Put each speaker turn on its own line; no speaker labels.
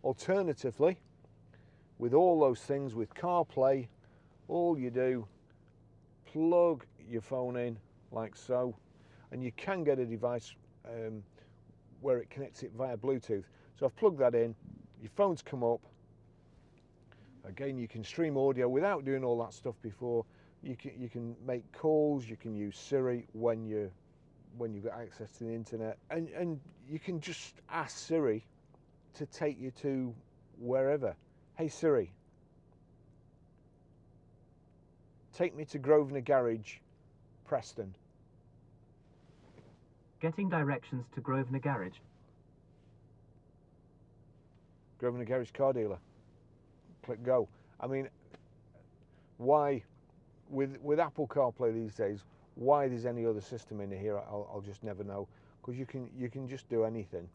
Alternatively, with all those things, with CarPlay, all you do, plug your phone in like so, and you can get a device where it connects it via Bluetooth. So I've plugged that in, your phone's come up. Again, you can stream audio without doing all that stuff before. You can make calls, you can use Siri when you've got access to the internet, and you can just ask Siri to take you to wherever. Hey Siri, take me to Grosvenor Garage, Preston.
Getting directions to Grosvenor Garage.
Grosvenor Garage car dealer. Click go. I mean, why, with Apple CarPlay these days, why there's any other system in here, I'll just never know, because you can just do anything.